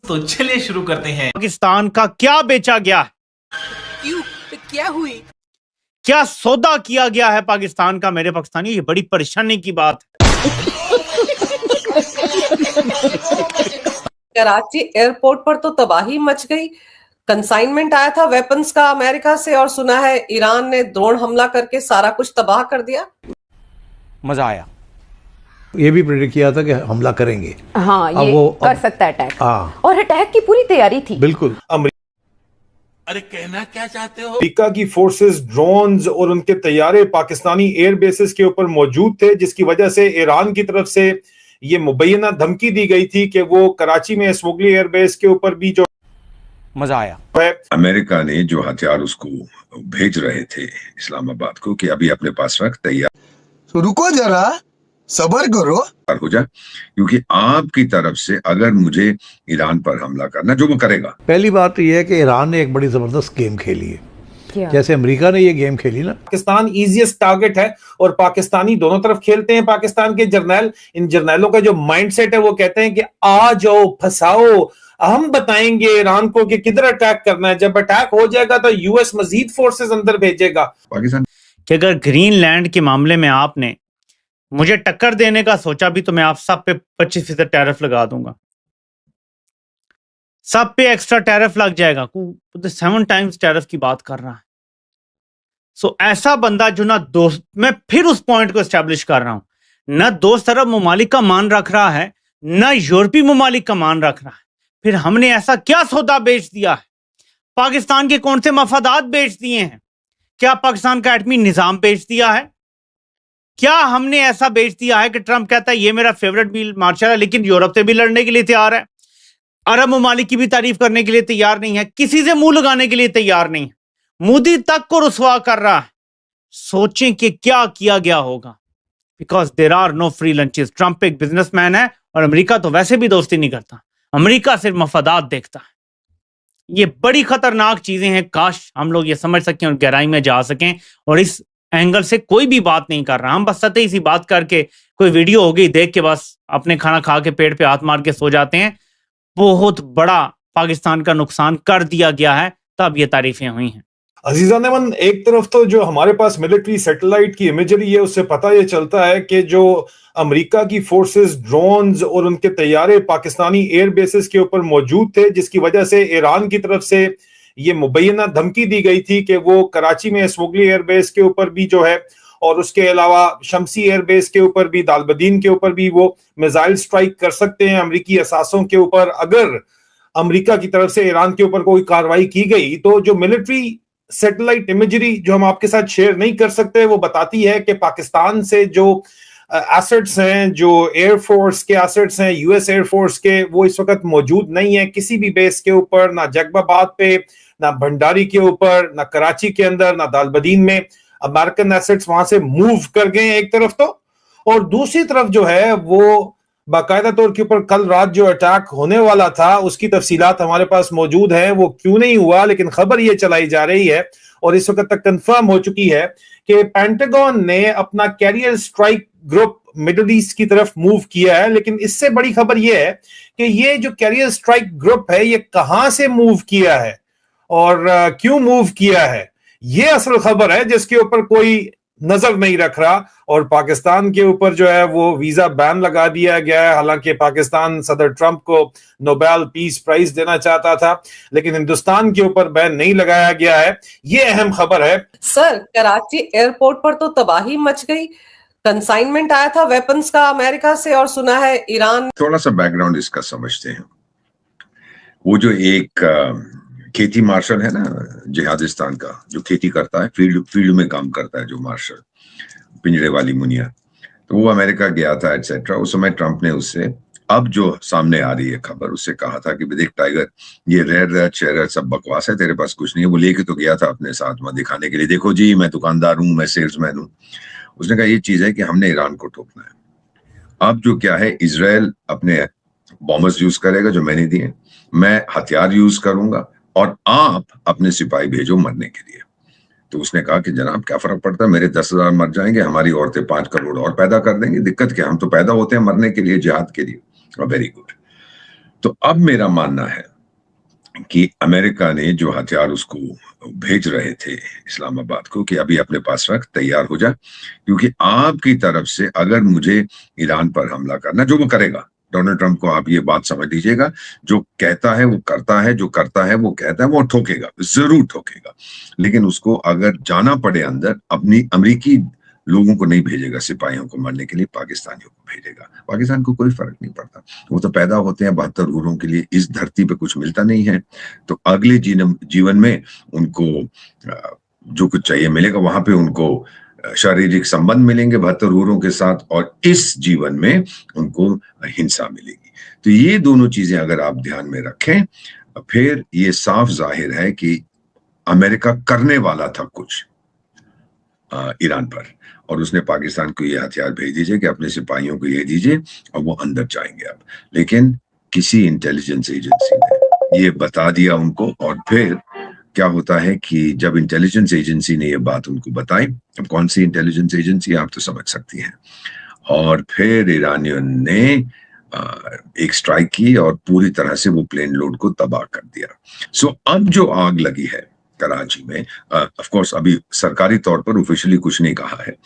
तो चलिए शुरू करते हैं। पाकिस्तान का क्या बेचा गया है, क्यों, क्या हुई, क्या सौदा किया गया है पाकिस्तान का मेरे पाकिस्तानी, ये बड़ी परेशानी की बात है। कराची एयरपोर्ट पर तो तबाही मच गई। कंसाइनमेंट आया था वेपन्स का अमेरिका से और सुना है ईरान ने ड्रोन हमला करके सारा कुछ तबाह कर दिया। मजा आया। ये भी प्रेडिक्ट किया था कि हमला करेंगे। हाँ, ये वो कर सकता है अटैक। हाँ, और अटैक की पूरी तैयारी थी। बिल्कुल। अरे कहना क्या चाहते हो? अमेरिका की फोर्सेस ड्रोन्स और उनके तैयारे पाकिस्तानी एयर बेसिस के ऊपर मौजूद थे, जिसकी वजह से ईरान की तरफ से ये मुबैना धमकी दी गई थी कि वो कराची में स्मुगली एयरबेस के ऊपर भी जो मजा आया है, अमेरिका ने जो हथियार उसको भेज रहे थे इस्लामाबाद को कि अभी अपने पास रख, तैयार तो रुको जरा, सबर करो, हो जा, क्योंकि आपकी तरफ से अगर मुझे ईरान पर हमला करना, जो वो करेगा। पहली बात तो यह है कि ईरान ने एक बड़ी जबरदस्त गेम खेली है। जैसे अमेरिका ने ये गेम खेली ना, पाकिस्तान इजीएस्ट टारगेट है और पाकिस्तानी दोनों तरफ खेलते हैं। पाकिस्तान के जर्नैल, इन जर्नैलों का जो माइंडसेट है वो कहते हैं कि आ जाओ, फंसाओ, हम बताएंगे ईरान को कि किधर अटैक करना है। जब अटैक हो जाएगा तो यूएस मजीद फोर्सेस अंदर भेजेगा। पाकिस्तान कि अगर ग्रीनलैंड के मामले में आपने मुझे टक्कर देने का सोचा भी तो मैं आप सब पे 25% टैरिफ लगा दूंगा, सब पे एक्स्ट्रा टैरिफ लग जाएगा। 7 टाइम्स टैरिफ की बात कर रहा है। सो ऐसा बंदा जो ना दोस्त, मैं फिर उस पॉइंट को एस्टेब्लिश कर रहा हूं, ना दोस्त अरब ममालिक का मान रख रहा है, ना यूरोपीय ममालिक का मान रख रहा है। फिर हमने ऐसा क्या सौदा बेच दिया है? पाकिस्तान के कौन से मफादात बेच दिए हैं? क्या पाकिस्तान का एटमी निजाम बेच दिया है? क्या हमने ऐसा बेच दिया है कि ट्रंप कहता है ये मेरा फेवरेट मील मार्शल है, लेकिन यूरोप से भी लड़ने के लिए तैयार है, अरब ममालिक की भी तारीफ करने के लिए तैयार नहीं है, किसी से मुंह लगाने के लिए तैयार नहीं है, मोदी तक को रुसवा कर रहा है। सोचें कि क्या किया गया होगा। Because there are no free lunches. Trump एक बिजनेसमैन है और अमेरिका तो वैसे भी दोस्ती नहीं करता, अमेरिका सिर्फ मफादात देखता है। ये बड़ी खतरनाक चीजें हैं। काश हम लोग ये समझ सकें और गहराई में जा सकें। और इस एंगल से कोई भी बात नहीं कर रहा, हम बस सतही सी बात करके कोई वीडियो हो गई देख के बस अपने खाना खा के पेट पे हाथ मार के सो जाते हैं। बहुत बड़ा पाकिस्तान का नुकसान कर दिया गया है, तब ये तारीफें हुई हैं। अजीजा नेमन, एक तरफ तो जो हमारे पास मिलिट्री सैटेलाइट की इमेजरी है उससे पता ये चलता है कि जो अमेरिका की फोर्सेस ड्रोन्स और उनके तैयारे पाकिस्तानी एयर बेसिस के ऊपर मौजूद थे, जिसकी वजह से ईरान की तरफ से ये मुबैना धमकी दी गई थी कि वो कराची में स्मुगली एयरबेस के ऊपर भी जो है और उसके अलावा शमसी एयरबेस के ऊपर भी, दालबदीन के ऊपर भी वो मिसाइल स्ट्राइक कर सकते हैं अमेरिकी असासों के ऊपर। अगर अमेरिका की तरफ से ईरान के ऊपर कोई कार्रवाई की गई तो जो मिलिट्री सैटेलाइट इमेजरी जो हम आपके साथ शेयर नहीं कर सकते, वो बताती है कि पाकिस्तान से जो एसेट्स हैं, जो एयरफोर्स के एसेट्स हैं, यूएस एयरफोर्स के, वो इस वक्त मौजूद नहीं है किसी भी बेस के ऊपर, ना जगबाबाद पे, ना भंडारी के ऊपर, ना कराची के अंदर, ना दालबदीन में। अमेरिकन एसेट्स वहां से मूव कर गए एक तरफ तो, और दूसरी तरफ जो है वो बाकायदा तौर के ऊपर कल रात जो अटैक होने वाला था उसकी तफसीलात हमारे पास मौजूद है, वो क्यों नहीं हुआ, लेकिन खबर ये चलाई जा रही है और इस वक्त तक कंफर्म हो चुकी है कि पेंटागन ने अपना carrier strike group middle east की तरफ मूव किया है। लेकिन इससे बड़ी खबर यह है कि ये जो कैरियर स्ट्राइक ग्रुप है ये कहां से मूव किया है और क्यों मूव किया है, ये असल खबर है जिसके ऊपर कोई नजर नहीं रख रहा। और पाकिस्तान के ऊपर जो है वो वीजा बैन लगा दिया गया है। हालांकि पाकिस्तान सदर ट्रंप को नोबेल पीस प्राइज देना चाहता था, लेकिन हिंदुस्तान के ऊपर बैन नहीं लगाया गया है। ये अहम खबर है। सर, कराची एयरपोर्ट पर तो तबाही मच गई। कंसाइनमेंट आया था वेपन्स का अमेरिका से और सुना है ईरान। थोड़ा सा बैकग्राउंड इसका समझते हैं। वो जो एक खेती मार्शल है ना जिहादिस्तान का, जो खेती करता है, फील्ड में काम करता है, जो मार्शल, पिंजरे वाली मुनिया, तो वो अमेरिका गया था एटसेट्रा। उस समय ट्रंप ने उससे, अब जो सामने आ रही है खबर, उससे कहा था कि देख टाइगर, ये रेयर शेयर सब बकवास है, तेरे पास कुछ नहीं है। वो लेके तो गया था अपने साथ में दिखाने के लिए, देखो जी मैं दुकानदार हूं, मैं सेल्समैन हूं। उसने कहा ये चीज है कि हमने ईरान को ठोकना है। अब जो क्या है, इजराइल अपने बॉम्बर्स यूज करेगा जो मैंने दिए, मैं हथियार यूज करूंगा और आप अपने सिपाही भेजो मरने के लिए। तो उसने कहा कि जनाब क्या फर्क पड़ता है, मेरे 10,000 मर जाएंगे, हमारी औरतें 5 करोड़ और पैदा कर देंगे, दिक्कत क्या, हम तो पैदा होते हैं मरने के लिए, जिहाद के लिए। Very good. तो अब मेरा मानना है कि अमेरिका ने जो हथियार उसको भेज रहे थे इस्लामाबाद को, कि अभी अपने पास रख, तैयार हो जा, क्योंकि आपकी तरफ से अगर मुझे ईरान पर हमला करना, जो वो करेगा, डोनाल्ड ट्रंप को आप ये बात समझ लीजिएगा, जो कहता है वो करता है, जो करता है वो कहता है, वो ठोकेगा, जरूर ठोकेगा। लेकिन उसको अगर जाना पड़े अंदर, अपनी अमेरिकी लोगों को नहीं भेजेगा सिपाहियों को मारने के लिए, पाकिस्तानियों को भेजेगा। पाकिस्तान को कोई फर्क नहीं पड़ता, वो तो पैदा होते हैं 72 हुर्रों के लिए, इस धरती पे कुछ मिलता नहीं है, तो अगले जीवन में उनको जो कुछ चाहिए मिलेगा, वहां पे उनको शारीरिक संबंध मिलेंगे 72 हुर्रों के साथ, और इस जीवन में उनको हिंसा मिलेगी। तो ये दोनों चीजें अगर आप ध्यान में रखें, फिर ये साफ जाहिर है कि अमेरिका करने वाला था कुछ ईरान पर, और उसने पाकिस्तान को ये हथियार भेज दीजिए कि अपने सिपाहियों को ये दीजिए, और वो अंदर जाएंगे अब। लेकिन किसी इंटेलिजेंस एजेंसी ने ये बता दिया उनको, और फिर क्या होता है कि जब इंटेलिजेंस एजेंसी ने ये बात उनको बताई, अब कौन सी इंटेलिजेंस एजेंसी आप तो समझ सकती हैं, और फिर ईरानियों ने एक स्ट्राइक की और पूरी तरह से वो प्लेन लोड को तबाह कर दिया। सो अब जो आग लगी है कराची में, ऑफ कोर्स अभी सरकारी तौर पर ऑफिशियली कुछ नहीं कहा है,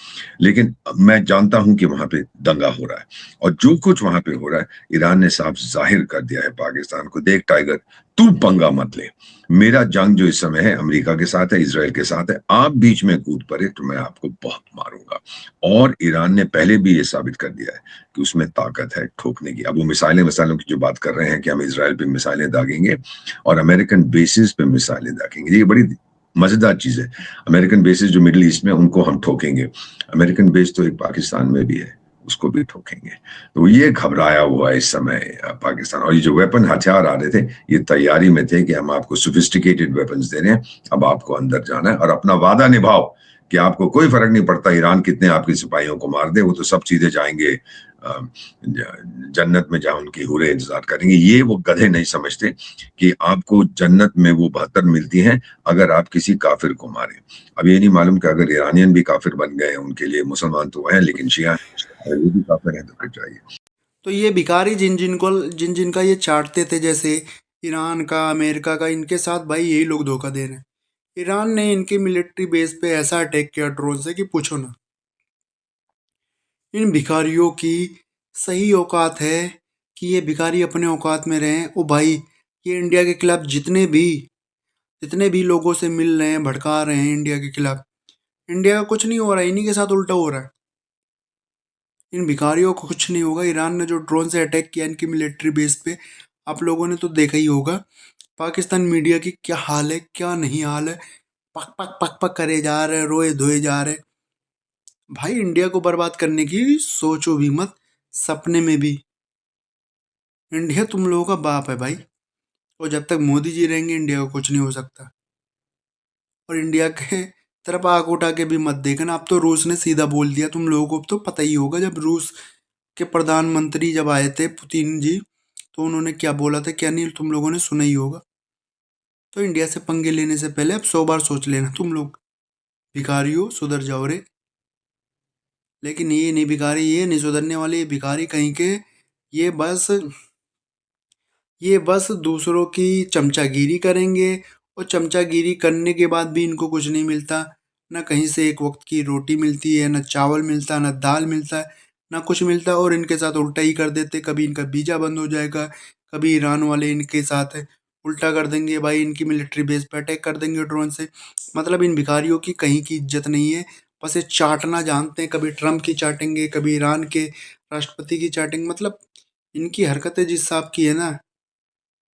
लेकिन मैं जानता हूं कि वहां पे दंगा हो रहा है, और जो कुछ वहां पे हो रहा है, ईरान ने साफ जाहिर कर दिया है पाकिस्तान को, देख टाइगर, तू पंगा मत ले, मेरा जंग जो इस समय है अमेरिका के साथ है, इसराइल के साथ है, आप बीच में कूद पड़े तो मैं आपको बहुत मारूंगा। और ईरान ने पहले भी ये साबित कर दिया है कि उसमें ताकत है ठोकने की। अब वो मिसाइलों की जो बात कर रहे हैं कि हम इसराइल पे मिसाइलें दागेंगे और अमेरिकन बेसिस पे मिसाइलें दागेंगे, ये बड़ी मजेदार चीज है। अमेरिकन बेसिस जो मिडिल ईस्ट में, उनको हम ठोकेंगे, अमेरिकन बेस तो एक पाकिस्तान में भी है, उसको भी ठोकेंगे। तो ये घबराया हुआ है इस समय पाकिस्तान, और ये जो वेपन हथियार आ रहे थे, ये तैयारी में थे कि हम आपको सोफिस्टिकेटेड वेपन्स दे रहे हैं, अब आपको अंदर जाना है और अपना वादा निभाओ कि आपको कोई फर्क नहीं पड़ता ईरान कितने आपके सिपाहियों को मार दे, वो तो सब सीधे जाएंगे जन्नत में, जहां उनकी हुरे इंतजार करेंगे। ये वो गधे नहीं समझते कि आपको जन्नत में वो 72 मिलती हैं अगर आप किसी काफिर को मारें। अब ये नहीं मालूम कि अगर ईरानियन भी काफिर बन गए, उनके लिए मुसलमान तो हैं लेकिन शिया हैं, वो भी काफिर हैं, तो फिर चाहिए। तो ये भिखारी जिन जिनका ये चाटते थे, जैसे ईरान का, अमेरिका का, इनके साथ भाई यही लोग धोखा दे रहे हैं। ईरान ने इनके मिलिट्री बेस पे ऐसा अटैक किया ड्रोन से कि पूछो ना। इन भिखारियों की सही औकात है कि ये भिखारी अपने औकात में रहें। ओ भाई, ये इंडिया के खिलाफ जितने भी लोगों से मिल रहे हैं, भड़का रहे हैं इंडिया के खिलाफ, इंडिया का कुछ नहीं हो रहा है, इन्हीं के साथ उल्टा हो रहा है। इन भिखारियों को कुछ नहीं होगा। ईरान ने जो ड्रोन से अटैक किया इनकी मिलिट्री बेस पे, आप लोगों ने तो देखा ही होगा। पाकिस्तान मीडिया की क्या हाल है, क्या नहीं हाल है, पक पक पक पक करे जा रहे, रोए धोए जा रहे। भाई, इंडिया को बर्बाद करने की सोचो भी मत, सपने में भी। इंडिया तुम लोगों का बाप है भाई, और जब तक मोदी जी रहेंगे इंडिया को कुछ नहीं हो सकता। और इंडिया के तरफ आग उठा के भी मत देखना। अब तो रूस ने सीधा बोल दिया, तुम लोगों को तो पता ही होगा, जब रूस के प्रधानमंत्री जब आए थे पुतिन जी, तो उन्होंने क्या बोला था क्या नहीं, तुम लोगों ने सुना ही होगा। तो इंडिया से पंगे लेने से पहले अब 100 बार सोच लेना तुम लोग। भिखारियों, सुधर जाओ रे। लेकिन ये नहीं भिखारी, ये नहीं सुधरने वाले, ये भिखारी कहीं के, ये बस दूसरों की चमचागिरी करेंगे, और चमचागिरी करने के बाद भी इनको कुछ नहीं मिलता। ना कहीं से एक वक्त की रोटी मिलती है, ना चावल मिलता, ना दाल मिलता है, ना कुछ मिलता। और इनके साथ उल्टा ही कर देते, कभी इनका वीजा बंद हो जाएगा, कभी ईरान वाले इनके साथ उल्टा कर देंगे भाई, इनकी मिलिट्री बेस पर अटैक कर देंगे ड्रोन से। मतलब इन भिखारियों की कहीं की इज्जत नहीं है, बस ये चाटना जानते हैं। कभी ट्रम्प की चाटेंगे, कभी ईरान के राष्ट्रपति की चाटेंगे। मतलब इनकी हरकतें जिस हिसाब की है ना,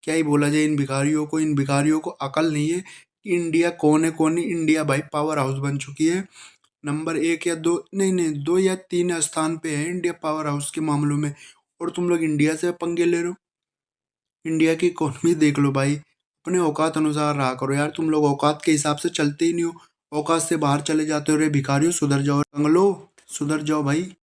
क्या ही बोला जाए। इन भिखारियों को अकल नहीं है कि इंडिया कोने कोने, इंडिया भाई पावर हाउस बन चुकी है। नंबर 1 या 2 नहीं 2 या 3 स्थान पे है इंडिया पावर हाउस के मामलों में, और तुम लोग इंडिया से पंगे ले रहे हो। इंडिया की इकोनॉमी देख लो भाई, अपने औकात अनुसार रहा करो यार। तुम लोग औकात के हिसाब से चलते ही नहीं हो, औकात से बाहर चले जाते हो। रे भिखारियों, सुधर जाओ, बंगलो सुधर जाओ भाई।